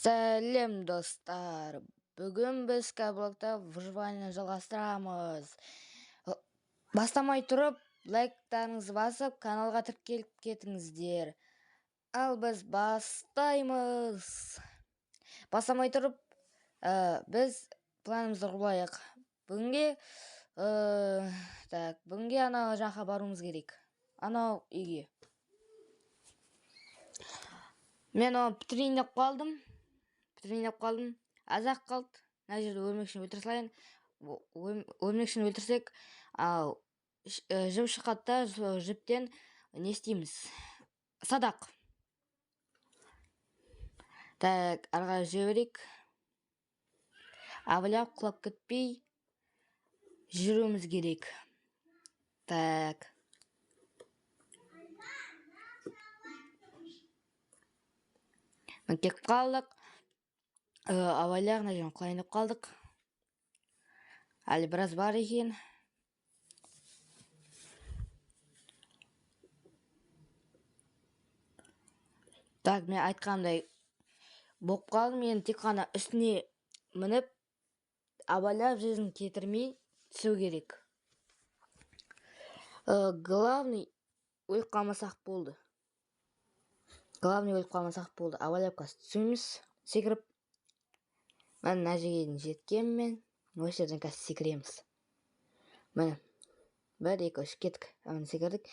Сәлем достар. Бүгін біз Скайблокта выживание жалғастырамыз. Бастамай тұрып, лайктарыңызды басып, каналға тіркеліп кетіңіздер. Ал біз бастаймыз. Бастамай тұрып, біз планымызды құрайық. Бүгінге анау жаққа баруымыз керек. Анау үйге. Мен оны бітірейін деп қалдым. Азақ қалды. Мына жерде өрмекшіні өлтіре салайын. Өрмекшіні өлтірсек, жіп шыққанда да сол жіптен не істейміз? Садақ. Так, арға жүре берейік. Абылап құлап кетпей жүруіміз керек. Так. Мен кетіп қалдық. Абайлар мына жерден құлайын деп қалдық. Әлі біраз бар екен. Так, мен айтқандай болып қалдым. Мен тек қана үстіне мініп, абайлап жүзін кетірмей түсу керек. Главный өліп қалмасақ болды. Абайлапқа түсіміз секіріп. Мен мына жерге жеткенмен, осы жерден қазір секіреміз. Міне, 1, 2, 3 кеттік. Міне секірдік.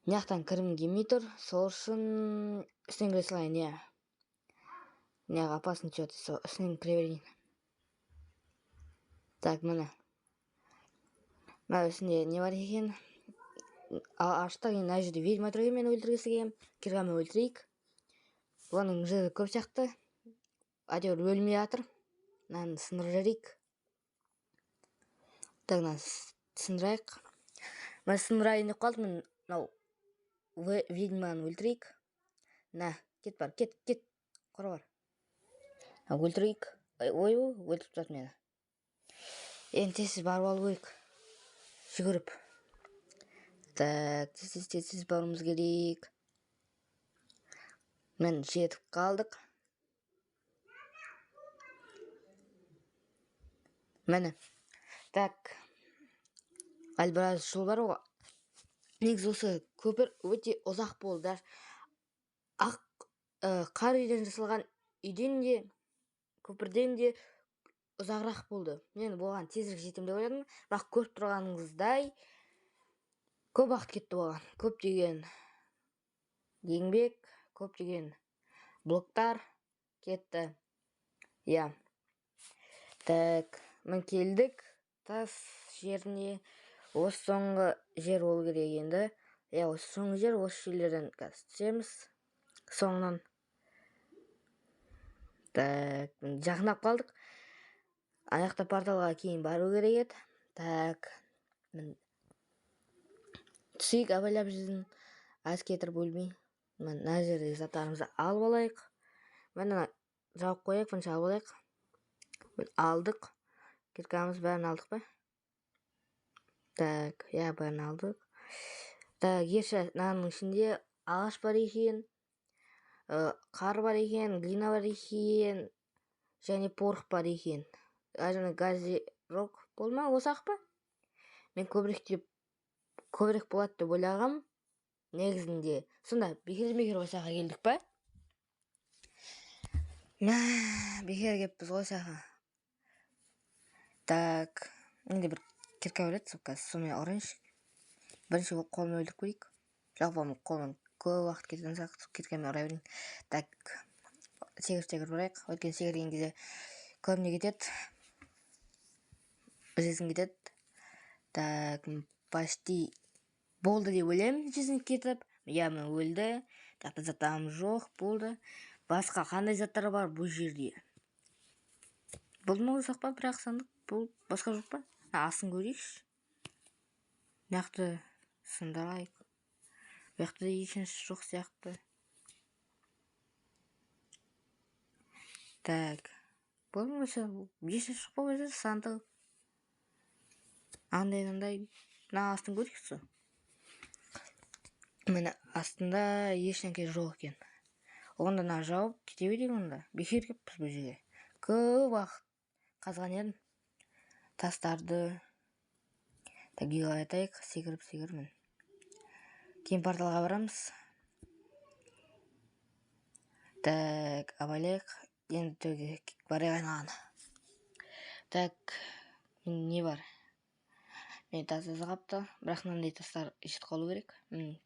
Мынаяқтан кіргім келмей тұр. Сол үшін үстінен кіре салайын, Мына опасно что-то, сол үстінен кіре берейін. Так, міне. Мына үстінде не бар екен? Аштық, мына жерде ведьма тұр екен, мені өлтіргісі келем. Кіргенмен өлтірейік. Бұның жері көп сияқты. Әйтеуір өлмей жатыр. Мынаны сындырып жіберейік. Так, мынаны сындырайық. Мен сындырайын деп қалдым. Мынау ведьманы өлтірейік. Кет бар, кет. Қора бар. Өлтірейік. Ой, өлтіріп жатыр мені. Енді тез барып алу керек. Жүгіріп. Так, тез баруымыз керек. Мен жетіп қалдық. Мені. Так. Әлі біраз жол бар оға. Негізі осы көпір өте ұзақ болды. Қар үйден жасалған үйден де, көпірден де ұзағырақ болды. Мен болған тезірек жетем деп ойладым. Бірақ көріп тұрғаныңыздай көп уақыт кетті болған. Көптеген еңбек, көптеген блоктар кетті. Так, мен келдік тас жеріне. Осы соңғы жер болу керек енді. Осы соңғы жер, осы жерлерден қазір түсеміз. Соңынан. Так, жақындап қалдық. Аяқта порталға кейін бару керек еді. Так, түсейік, абайлап жүзін аз кетіріп өлмей. Мына жердегі заттарымызды алып алайық. Мені жауып қояйық, бұнша алып алайық. Алдық. Кіркамыз бәрін алдық па? Так, бәрін алдық. Так, ерші наның ішінде ағаш бар екен, қар бар екен, глина бар екен, және порох бар екен. Және газирок болма, осақ па? Мен көбірек болады деп ойлағам. Негізінде. Сонда, бекер осаға келдік па? Бекер кеппіз осаға. Так, енді бір кірка өледі, сонымен ұрайыншы. Бірінші қолмен өлдік көрейік. Жалпы қолмен көп уақыт кеткен сақ, кіркемен ұрай берейін. Так, секір ұрайық. Өткен секірген кезде көбіне кетеді. Жүзін кетеді. Так, почти болды деп ойлаймын, жүзін кетіп. Мен өлді. Жақта заттарым жоқ, болды. Басқа қандай заттар бар бұл жерде? Бұл ма осақ па, бірақ сандық? Бұл басқа жоқ па? Асын көрейікші. Мықты сындырайық. Мықты ешінші жоқ сияқты. Так. Бұл ма осы? Ешінші жоқ па өзі сандық? Андай. Астын көрейікші. Мені астында ешнәке жоқ екен. Ондан жауып кете берейік онда. Бекер келіппіз бұл жерге. Көп уақыт қазған едім. Тастарды. Так, үйге айтайық. Секіріп. Кейін порталға барамыз. Так, абайлайық. Енді төге барайық айналған. Так, не бар? Мен тасы қапты. Бірақ мынандай тастар ішіп қалу керек.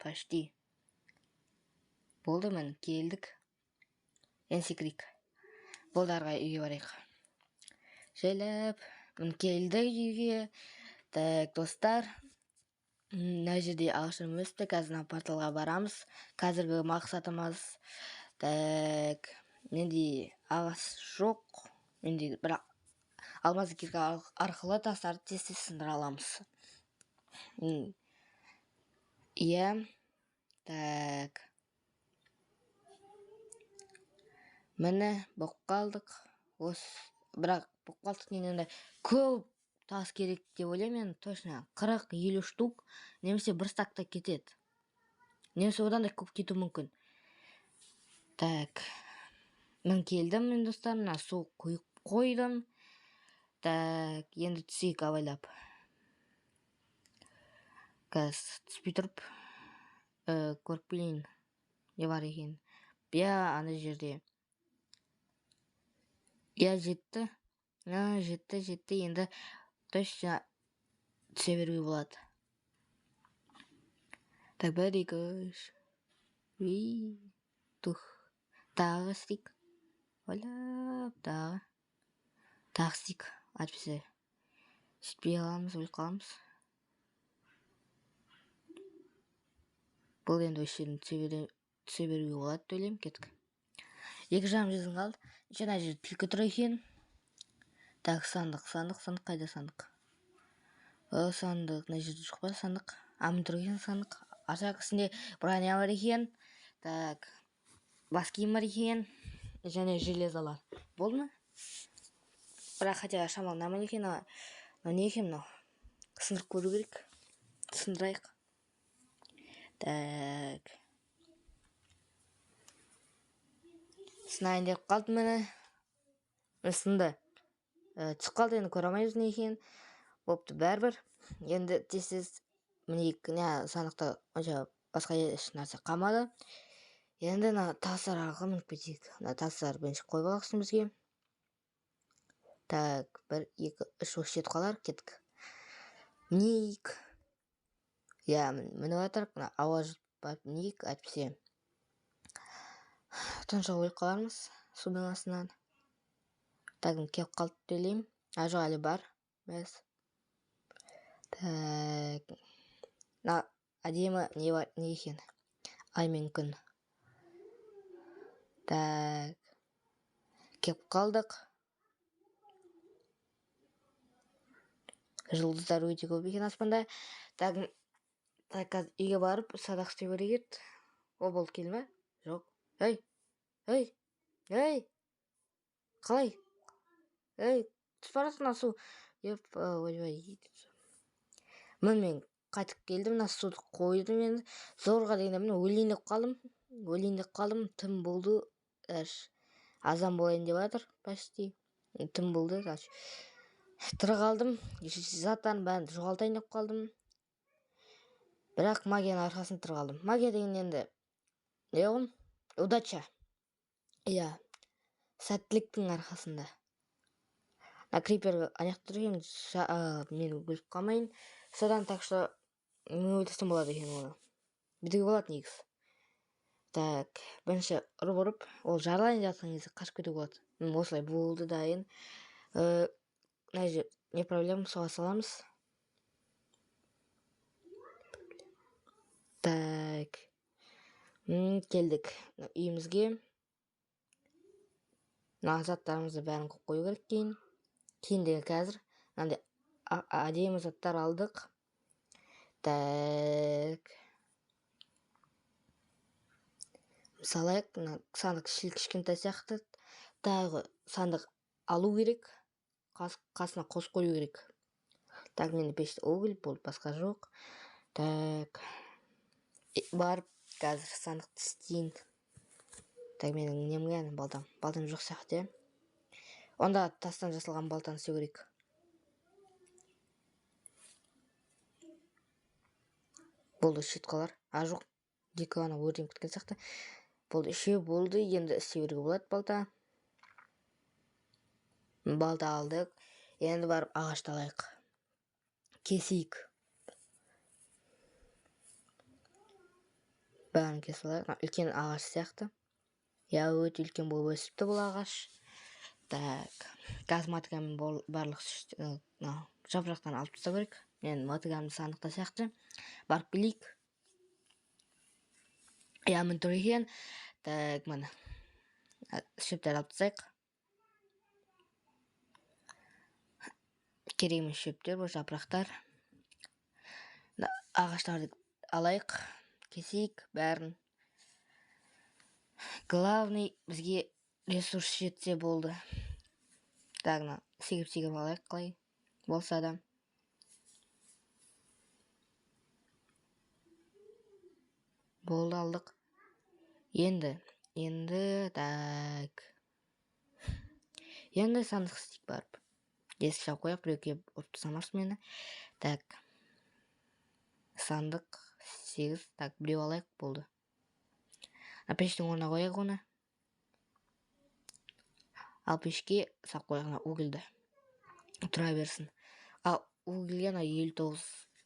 Почти. Болды, мен келдік. Секірейік. Болды, арға үйге барайық. Жайлап. Мен келдік үйге. Так, достар. Мына жерде ағылшын өсті. Қазір порталға барамыз. Қазіргі мақсатымыз. Так, менде ағаш жоқ. Менде бірақ алмаз кирка арқылы тастарды тез сындыра аламыз. Иә. Так. Міне болып қалдық. Бірақ болып қалдық енді көп тас керек деп ойлаймын. Точно 40-50 штук немесе бір стакта кетеді. Немесе одан да көп кетуі мүмкін. Так. Мен келдім, мен достар, мына су құйып қойдым. Так, енді түсейік абайлап. Қазір түспей тұрып көріп білейін не бар екен. Бия ана жерде. Иә, жетті. Жетті. Енді точно түсе беруге болады. Так, 1, 2, 3. Тух. Тағы істейік. Ойлап, тағы істейік. Әйтпесе жетпей қаламыз, өліп қаламыз. Бұл енді өшерін түсе беруге болады деп ойлаймын. Кеттік. 2,5 жүзін қалды. Жаңа жерде түлкі тұр екен. Так, сандық. Қайда сандық? Сандық. Мына жерде жоқ па сандық? Амын тұр екен сандық. Ашақ үстінде броня бар екен. Так, бас киім бар екен. Және железалар. Болды ма? Бірақ хотя шамал наман екен. Не екен мынау? Сындырып көру керек. Сындырайық. Так. Сынайын деп қалды мені. Сынды. Түсіп қалды, енді көре алмаймыз не екен. Бопты бәрібір. Енді тез мінейік. Сандықта басқа еш нәрсе қалмады. Енді тастар арқылы мініп кетейік. Тастар бірінші қойып алайық үстімізге. Так, 1, 2, 3 жетіп қалар. Кеттік. Мінейік. Иә, мініп атырық. Ауа жұтпап мінейік. Әйтпесе тұншық өліп қалармыз судың астынан. Так, кеп қалды делеймін. Жоқ, әлі бар. Мәз. Так. Әдемі не бар, не екен? Ай мен күн. Так. Кеп қалдық. Жұлдыздар өте көп екен аспанда. Так, қазір үйге барып садақ істеп берейік. Ол болып келме? Жоқ. Ей. Қалай? Түсіп барасың су. Ойбай. Мен қайтып келдім, суды қойдым енді. Зорға дегенде мен өлейін деп қалдым. Тым болды. Азан болайын деп жатыр почти. Тым болды. Тірі қалдым. Заттарын бәрін жоғалтайын деп қалдым. Бірақ магияның арқасын тірі қалдым. Магия деген енді не ғой? Удача. Иә. Сәттіліктің арқасында. Крипер аяқ тұрген мен өліп қалмайын. Содан так что мен өлтірсем болады екен оны. Бітіге болады негізі. Так, бірінші ұрып, ол жарылайын жатқан кезде қашып кетуге болады. Осылай болды дайын. Не проблема, суға саламыз. Так. Келдік үйімізге. Заттарымызды бәрін қою керек кейін. Кейіндегі қазір. Әдемі заттар алдық. Так. Салайық, сандық кішкентай сияқты. Тағы сандық алу керек. Қасына қос қою керек. Так, менде пешті уголь болды, басқа жоқ. Так. Барып, қазір сандық істейін. Так, менің немге балтам жоқ сияқты. Онда тастан жасалған балтаны істеу керек. Болды, щиткалар. Жоқ, екі ғана өрден күткен сияқты. Болды, үшеу болды. Енді істеуге болады балта. Балта алдық. Енді барып ағашты алайық. Кесейік. Бәрін кесіп алайық. Үлкен ағаш сияқты. Я, өте үлкен болып өсіпті бұл ағаш. Так, газ мотыгамын барлық жапырақтан алып тастау керек. Мен мотыгамды сандықта сияқты. Барып келейік. Я, мін тұр екен. Так, міне. Шөптер алып тастайық. Керек емес шөптер, бұл жапырақтар. Ағаштарды алайық. Кесейік бәрін. Главный бізге ресурс жетсе болды. Так, сегіп алайық қалай болса да. Болды, алдық. Енді, так. Енді сандық істейік барып. Есік жауып қояқ, біреуге ұрып тастамас мені. Так. Сандық 8. Так, біреу алайық, болды. Пештің орнына қояқ оны. Ал пешке сап қояғына угілді. Тұра берсін. Ал угілген 59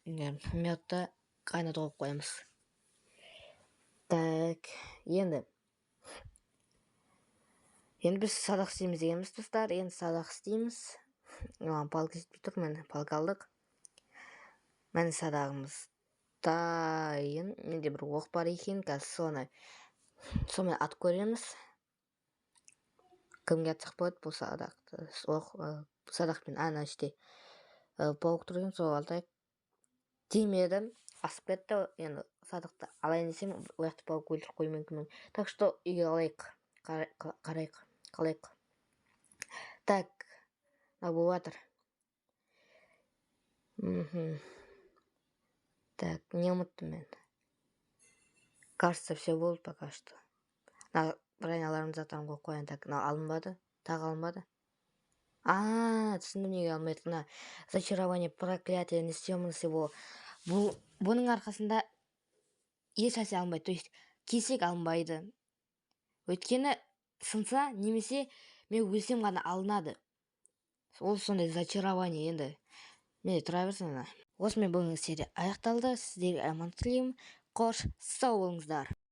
минутта қайнатуға қоямыз. Так, енді біз садақ істейміз дегенбіз, достар. Енді садақ істейміз. Палка жетпей тұр, мен палка алдық. Мен садағымыз дайын. Менде бір оқ бар екен, қазір соны атып көреміз. Кімге атсақ болады бұл садақты? Садақпен ана іште пауық тұрген, сол алтайық. Тимеді, асып кетті. Енді садақты алайын десем, ояқты пауық өлтіріп қою мүмкін. Так что үйге алайық, қалайық. Так, бұл жатыр. Так, не ұмыттым мен. Кажется, все болды пока что. Броняларымыз заттарын қоян. Так, алынбады. Тағы алынбады. Түсіндім неге алмайды. Зачарование, проклятие, не съемность его. Бұның арқасында еш нәрсе алынбайды. То есть, кесек алынбайды. Өйткені сынса, немесе мен өлсем ғана алынады. Ол сондай зачарование енді. Мені тұра берсін. Осымен бүгінгі серия аяқталды. Сіздерге аман тілеймін. Қош сау болыңыздар.